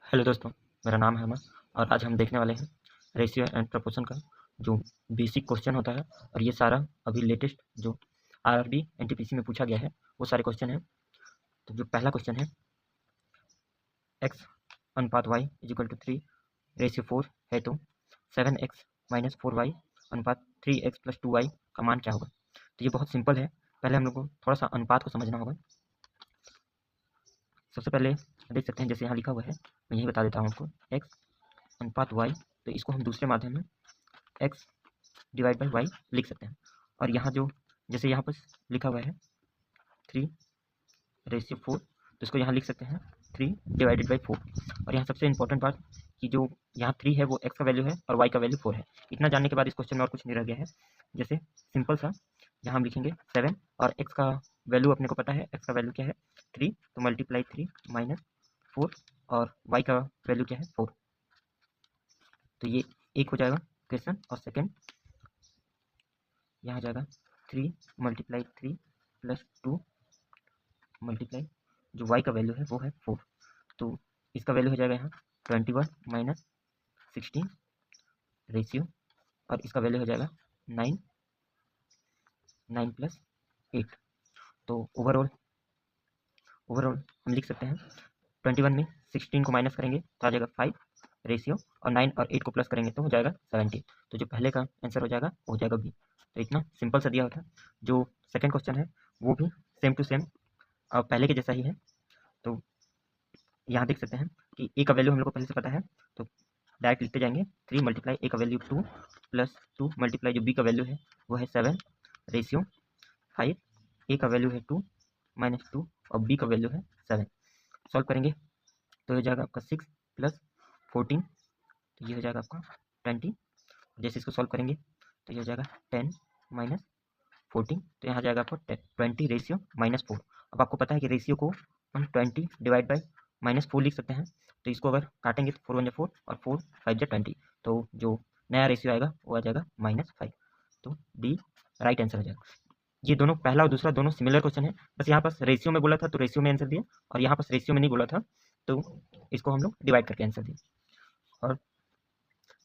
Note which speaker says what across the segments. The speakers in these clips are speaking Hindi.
Speaker 1: हेलो दोस्तों, मेरा नाम है अमर और आज हम देखने वाले हैं रेशियो एंड प्रपोर्शन का जो बेसिक क्वेश्चन होता है। और ये सारा अभी लेटेस्ट जो आरआरबी एनटीपीसी में पूछा गया है वो सारे क्वेश्चन हैं। तो जो पहला क्वेश्चन है, x अनुपात y इजिकल टू 3 रेशियो 4 है तो 7x माइनस 4y अनुपात 3x प्लस 2y का मान क्या होगा। तो ये बहुत सिंपल है। पहले हम लोग को थोड़ा सा अनुपात को समझना होगा। सबसे पहले देख सकते हैं, जैसे यहाँ लिखा हुआ है, मैं यही बता देता हूँ आपको। x अनुपात y, तो इसको हम दूसरे माध्यम में x डिवाइड बाई वाई लिख सकते हैं। और यहाँ जो जैसे यहाँ पर लिखा हुआ है 3 रेशियो 4, तो इसको यहाँ लिख सकते हैं 3 डिवाइडेड बाई 4। और यहाँ सबसे इंपॉर्टेंट बात कि जो यहाँ 3 है वो x का वैल्यू है और y का वैल्यू 4 है। इतना जानने के बाद इस क्वेश्चन में और कुछ नहीं रह गया है। जैसे सिंपल सा यहाँ हम लिखेंगे 7 और x का वैल्यू अपने को पता है, x का वैल्यू क्या है 3, तो मल्टीप्लाई 3 माइनस 4 और y का वैल्यू क्या है 4। तो ये एक हो जाएगा क्वेश्चन। और सेकेंड यहाँ जाएगा 3 मल्टीप्लाई 3 प्लस 2 मल्टीप्लाई जो y का वैल्यू है वो है 4। तो इसका वैल्यू हो जाएगा यहाँ 21 माइनस 16 रेशियो, और इसका वैल्यू हो जाएगा 9 9 प्लस 8। तो ओवरऑल हम लिख सकते हैं 21 में 16 को माइनस करेंगे तो आ जाएगा 5 रेशियो, और 9 और 8 को प्लस करेंगे तो हो जाएगा 17। तो जो पहले का आंसर हो जाएगा वो हो जाएगा बी। तो इतना सिंपल सा दिया होता है। जो सेकंड क्वेश्चन है वो भी सेम टू सेम पहले के जैसा ही है। तो यहाँ देख सकते हैं कि ए का वैल्यू हम लोग को पहले से पता है, तो डायरेक्ट लिखते जाएंगे 3 मल्टीप्लाई ए का वैल्यू 2 प्लस 2 मल्टीप्लाई जो बी का वैल्यू है वो है 7 रेशियो 5, ए का वैल्यू है 2 माइनस 2 और बी का वैल्यू है 7। सॉल्व करेंगे तो हो जाएगा आपका 6 प्लस 14, तो ये हो जाएगा आपका 20। जैसे इसको सॉल्व करेंगे तो ये हो जाएगा 10 माइनस 14, तो यहाँ जाएगा आपको 20 रेशियो माइनस 4। अब आपको पता है कि रेशियो को हम 20 डिवाइड बाई माइनस 4 लिख सकते हैं। तो इसको अगर काटेंगे तो 4 1 4 और 4 5 20, तो जो नया रेशियो आएगा वो आ जाएगा -5। तो डी राइट आंसर हो जाएगा। ये दोनों पहला और दूसरा दोनों सिमिलर क्वेश्चन है, बस यहाँ पास रेशियो में बोला था तो रेशियो में आंसर दिया, और यहाँ पास रेशियो में नहीं बोला था तो इसको हम लोग डिवाइड करके आंसर दिए। और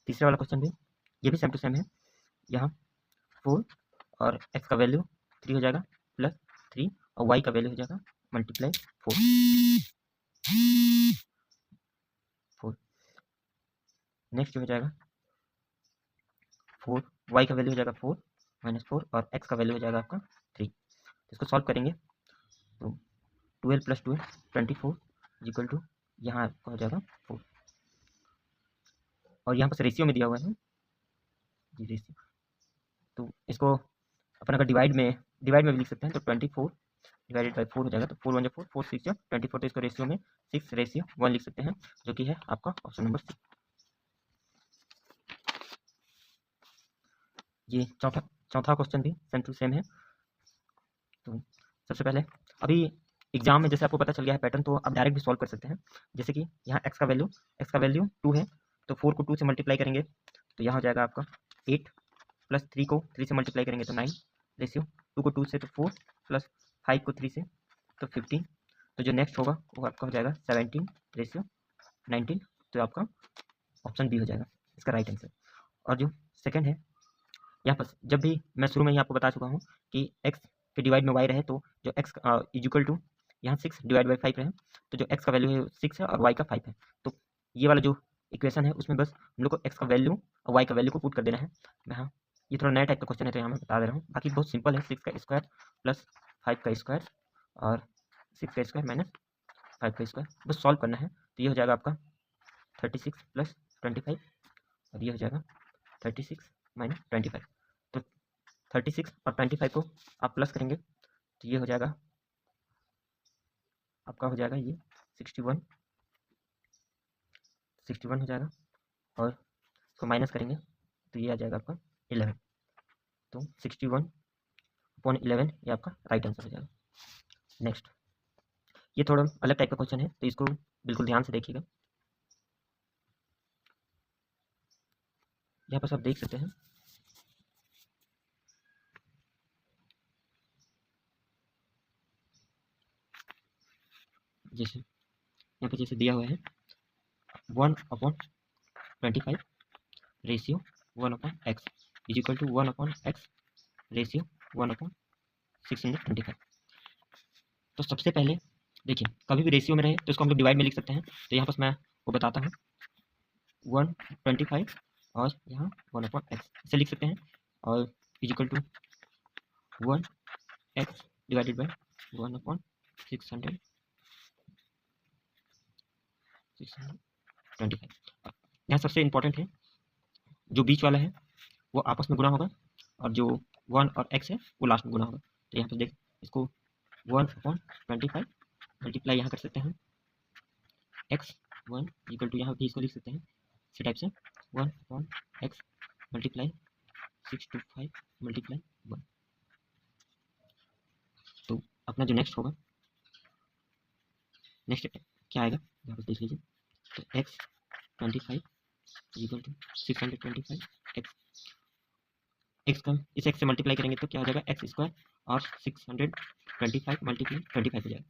Speaker 1: तीसरा वाला क्वेश्चन भी ये भी सेम टू सेम है। यहाँ 4 और x का वैल्यू 3 हो जाएगा प्लस 3 और y का वैल्यू हो जाएगा मल्टीप्लाई 4। नेक्स्ट हो जाएगा 4, y का वैल्यू हो जाएगा 4 माइनस 4 और x का वैल्यू हो जाएगा आपका 3। इसको सॉल्व करेंगे तो 12 प्लस 12 24 इक्वल टू यहाँ आपका हो जाएगा 4। और यहाँ पर रेशियो में दिया हुआ है जी रेशियो, तो इसको अपन अगर डिवाइड में भी लिख सकते हैं तो 24 डिवाइडेड बाई 4 हो जाएगा। तो 4 1 4 4 6 24, तो इसको रेशियो में 6 रेशियो 1 लिख सकते हैं, जो कि है आपका ऑप्शन नंबर सी। ये चौथा क्वेश्चन भी सेम टू सेम है। तो सबसे पहले अभी एग्जाम में जैसे आपको पता चल गया है पैटर्न, तो आप डायरेक्ट भी सॉल्व कर सकते हैं। जैसे कि यहाँ x का वैल्यू 2 है, तो 4 को 2 से मल्टीप्लाई करेंगे तो यहाँ हो जाएगा आपका 8 प्लस 3 को 3 से मल्टीप्लाई करेंगे तो 9 रेशियो, 2 को 2 से तो 4 प्लस 5 को 3 से तो 15। तो जो नेक्स्ट होगा वो आपका हो जाएगा 17 रेशियो 19, तो आपका ऑप्शन बी हो जाएगा इसका राइट आंसर। और जो सेकंड है, यहाँ पर जब भी मैं शुरू में ही आपको बता चुका हूँ कि x के डिवाइड में y रहे तो जो x इजिकल टू यहाँ 6 डिवाइड बाई 5 रहे, तो जो x का वैल्यू है 6 है और y का 5 है। तो ये वाला जो इक्वेशन है उसमें बस हम लोग को x का वैल्यू और y का वैल्यू को पुट कर देना है। मैं हाँ, ये थोड़ा नया टाइप का क्वेश्चन है तो यहाँ मैं बता दे रहा हूँ, बाकी बहुत सिंपल है। 6 का स्क्वायर प्लस 5 का स्क्वायर और 6 का स्क्वायर माइनस 5 का स्क्वायर, बस सॉल्व करना है। तो ये हो जाएगा आपका 36 प्लस 25 और ये हो जाएगा 36 माइनस 25। तो 36 और 25 को आप प्लस करेंगे तो ये हो जाएगा आपका हो जाएगा ये 61 हो जाएगा, और इसको माइनस करेंगे तो ये आ जाएगा आपका 11। तो 61/11 ये आपका राइट आंसर हो जाएगा। नेक्स्ट, ये थोड़ा अलग टाइप का क्वेश्चन है तो इसको बिल्कुल ध्यान से देखिएगा। यहाँ पर आप देख सकते हैं जैसे यहाँ पे जैसे दिया हुआ है 1/25 ratio 1/x is equal to 1/x ratio 1/625। तो सबसे पहले देखिए, कभी भी रेशियो में रहे तो इसको हम लोग डिवाइड में लिख सकते हैं। तो यहाँ पर मैं वो बताता हूँ 1/25 और यहाँ 1/x इसे लिख सकते हैं, और is equal to 1x divided by 1/625। यहाँ सबसे इम्पोर्टेंट है जो बीच वाला है वो आपस में गुणा होगा, और जो 1 और x है वो लास्ट में गुणा होगा। तो यहाँ पर देख इसको 1/25 मल्टीप्लाई यहाँ कर सकते हैं x1 इक्वल टू, यहाँ भी इसको लिख सकते हैं इसी टाइप से 1/x मल्टीप्लाई 625 मल्टीप्लाई 1। तो अपना जो नेक्स्ट होगा, नेक्स्ट क्या आएगा यहाँ पर देख लीजिए। तो x25 इक्वल टू 625 x का इस x से मल्टीप्लाई करेंगे तो क्या हो जाएगा x स्क्वायर, और 625 मल्टीप्लाई 25 हो जाएगा।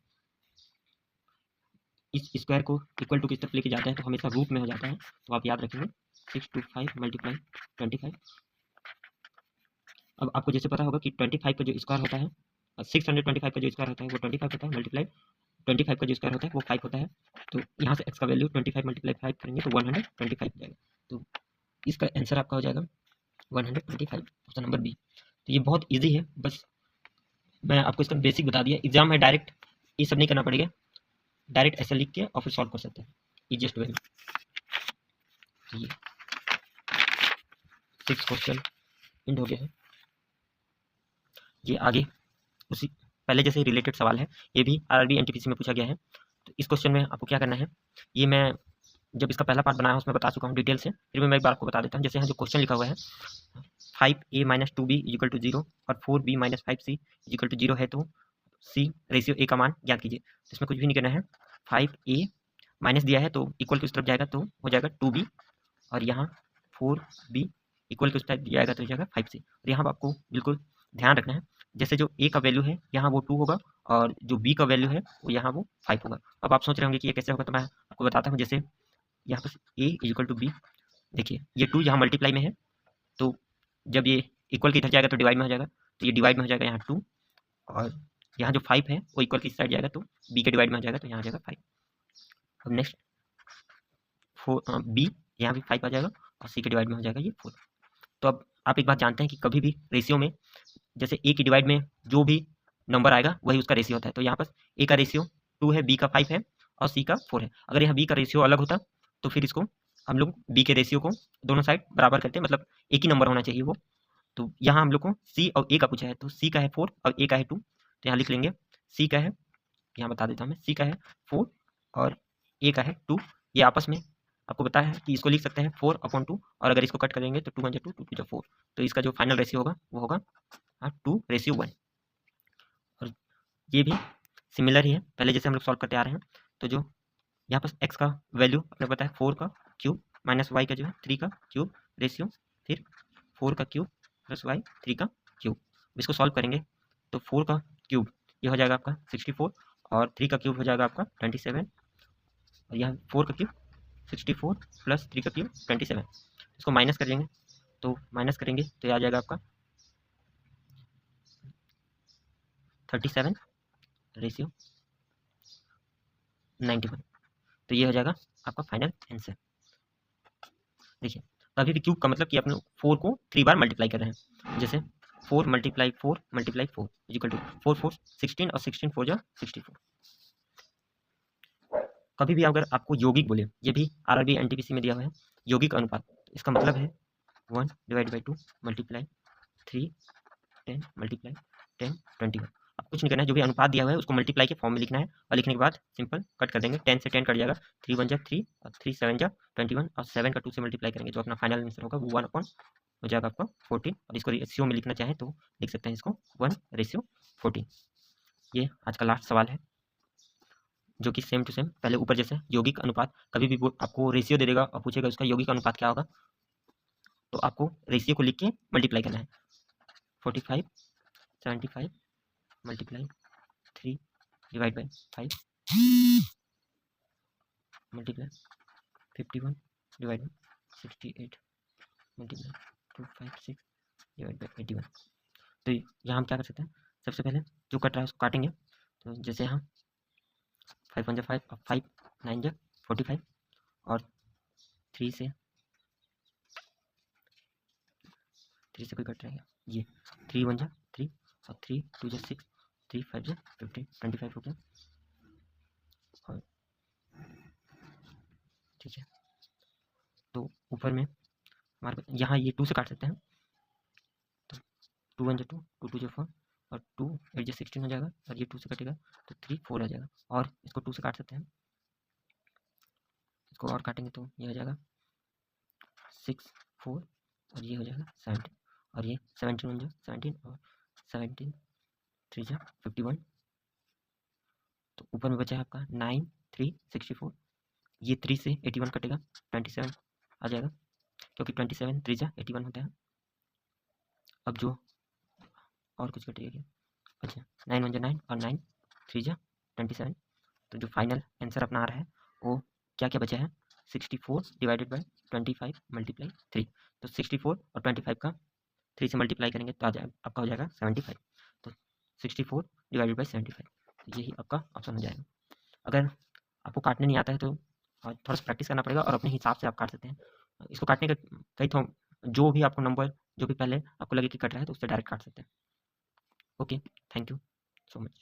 Speaker 1: इस स्क्वायर को इक्वल टू किस तरफ लेके जाते हैं तो हमेशा रूट में हो जाता है, तो आप याद रखेंगे 625 मल्टीप्लाई 25। अब आपको जैसे पता होगा कि 25 का जो स्क्वायर होता है, 625 का जो स्क्वायर होता है वो 25 होता है, मल्टीप्लाई 25 का जो स्क्वायर होता है वो 5 होता है। तो यहाँ से x का वैल्यू 25 मल्टीप्लाई 5 करेंगे तो 125 हो जाएगा। तो इसका आंसर आपका हो जाएगा 125, ऑप्शन नंबर बी। तो ये बहुत ईजी है, बस मैं आपको इसका बेसिक बता दिया। एग्जाम है डायरेक्ट ये सब नहीं करना पड़ेगा, डायरेक्ट ऐसे लिख के और फिर सॉल्व कर सकते हैं इजिएस्ट वे में। ये 6 क्वेश्चन एंड हो गया है। ये आगे उसी पहले जैसे रिलेटेड सवाल है, ये भी आरआरबी एनटीपीसी में पूछा गया है। तो इस क्वेश्चन में आपको क्या करना है, ये मैं जब इसका पहला पार्ट बनाया उसमें बता चुका हूँ डिटेल से, फिर मैं एक बार आपको बता देता हूँ। जैसे यहाँ जो क्वेश्चन लिखा हुआ है 5a - 2b इक्वल टू 0 और 4b - 5c इक्वल टू 0 है, तो c रेशियो a का मान ज्ञात कीजिए। तो इसमें कुछ भी नहीं करना है, 5a माइनस दिया है तो इक्वल टू इस तरफ जाएगा तो हो जाएगा 2b, और यहाँ 4b इक्वल टू इस तरफ जाएगा तो हो जाएगा 5c। और यहाँ आपको बिल्कुल ध्यान रखना है, जैसे जो a का वैल्यू है यहाँ वो 2 होगा, और जो b का वैल्यू है वो यहाँ वो 5 होगा। अब आप सोच रहे होंगे कि ये कैसे होगा, तो मैं आपको बताता हूँ। जैसे यहाँ पर a इक्वल टू b, देखिए ये 2 यहाँ मल्टीप्लाई में है, तो जब ये इक्वल की इधर जाएगा तो डिवाइड में हो जाएगा, तो ये डिवाइड में हो जाएगा यहाँ 2, और यहाँ जो 5 है वो इक्वल की साइड जाएगा तो b के डिवाइड में हो जाएगा, तो यहाँ आ जाएगा 5। अब नेक्स्ट 4 b यहाँ भी 5 आ जाएगा और c के डिवाइड में हो जाएगा ये 4। तो अब आप एक बात जानते हैं कि कभी भी रेशियो में जैसे a की डिवाइड में जो भी नंबर आएगा वही उसका रेशियो होता है। तो यहाँ पर a का रेशियो 2 है, b का 5 है और c का 4 है। अगर यहाँ b का रेशियो अलग होता तो फिर इसको हम लोग b के रेशियो को दोनों साइड बराबर करते हैं, मतलब एक ही नंबर होना चाहिए वो। तो यहाँ हम लोग को c और a का पूछा है, तो c का है 4 और a का है 2, तो यहाँ लिख लेंगे c का है, यहाँ बता देता हूँ मैं, c का है 4 और a का है 2। ये आपस में आपको पता है कि इसको लिख सकते हैं 4/2, और अगर इसको कट करेंगे तो 2 × 2 2 × 4, तो इसका जो फाइनल रेशियो होगा वो होगा 2:1। और ये भी सिमिलर ही है, पहले जैसे हम लोग सॉल्व करते आ रहे हैं। तो जो यहाँ पर x का वैल्यू अपने पता है 4 का क्यूब माइनस y का जो है 3 का क्यूब रेशियो, फिर 4 का क्यूब प्लस y 3 का क्यूब। इसको सॉल्व करेंगे तो 4 का क्यूब ये हो जाएगा आपका 64, और 3 का क्यूब हो जाएगा आपका 27, और यहाँ 4 का क्यूब 64 प्लस 3 का क्यूब 27। इसको माइनस कर देंगे, तो माइनस करेंगे तो ये आ जाएगा आपका 37 रेशियो 91। तो ये हो जाएगा आपका फाइनल आंसर। देखिए कभी भी क्यूब का मतलब कि अपने 4 को 3 बार मल्टीप्लाई कर रहे हैं। जैसे 4 × 4 × 4 इक्वल टू 4 4 16 और 16 4 जा 64। कभी भी अगर आपको यौगिक बोले, ये भी आरआरबी एनटीपीसी में दिया हुआ है, यौगिक अनुपात, इसका मतलब है 1/2 मल्टीप्लाई 3 10 मल्टीप्लाई 10 21। अब कुछ नहीं करना है, जो भी अनुपात दिया हुआ है उसको मल्टीप्लाई के फॉर्म में लिखना है, और लिखने के बाद सिंपल कट कर देंगे, 10 से 10 कट जाएगा, 3 1 जा 3 और 3 7 जा 21, और 7 का 2 से मल्टीप्लाई करेंगे, जो अपना फाइनल आंसर होगा वो 1 हो जाएगा आपका 14। और इसको रेशियो में लिखना चाहें तो लिख सकते हैं इसको 1/14। ये आज का लास्ट सवाल है, जो कि सेम टू सेम पहले ऊपर जैसे यौगिक अनुपात, कभी भी आपको रेशियो दे देगा और पूछेगा उसका यौगिक अनुपात क्या होगा, तो आपको रेशियो को लिख के मल्टीप्लाई करना है। 45 75 multiply 3 divide by 5 multiply 51 divide by 68 multiply 256 divide by 81। तो यहाँ हम क्या कर सकते हैं, सबसे पहले जो कट रहा है उसको काटेंगे। तो जैसे हम 5 1 5 और 5 9 45 और 3 से कोई कट रहेगा, ये 3 1 3 और 3 2 6 3 5 15 25 हो गया। और ठीक है, तो ऊपर में हमारे यहाँ ये 2 से काट सकते हैं। तो 2 1 2 2 2 4 और 2 8 16 हो जाएगा, और ये 2 से कटेगा तो 3 4 आ जाएगा। और इसको 2 से काट सकते हैं, इसको और काटेंगे तो ये हो जाएगा 6 4 और ये हो जाएगा 17, और ये 17 1 17 और 17 3 51। तो ऊपर में बचा है आपका 9 3 64, ये 3 से 81 कटेगा 27 आ जाएगा, क्योंकि 27 3 81 होता है। अब जो और कुछ कटेगा क्या, अच्छा 9 1 9 और 9 3 27। तो जो फाइनल आंसर अपना आ रहा है वो क्या क्या बचा है, 64 डिवाइडेड बाई 25 मल्टीप्लाई 3। तो 64 और 25 का 3 से मल्टीप्लाई करेंगे तो आ जाएगा आपका हो जाएगा 75। तो 64 डिवाइडेड बाई 75, यही आपका ऑप्शन हो जाएगा। अगर आपको काटने नहीं आता है तो थोड़ा सा प्रैक्टिस करना पड़ेगा, और अपने हिसाब से आप काट सकते हैं। इसको काटने का कई तो जो भी आपको नंबर जो भी पहले आपको लगे कि कट रहा है तो उससे डायरेक्ट काट सकते हैं। Okay, thank you so much.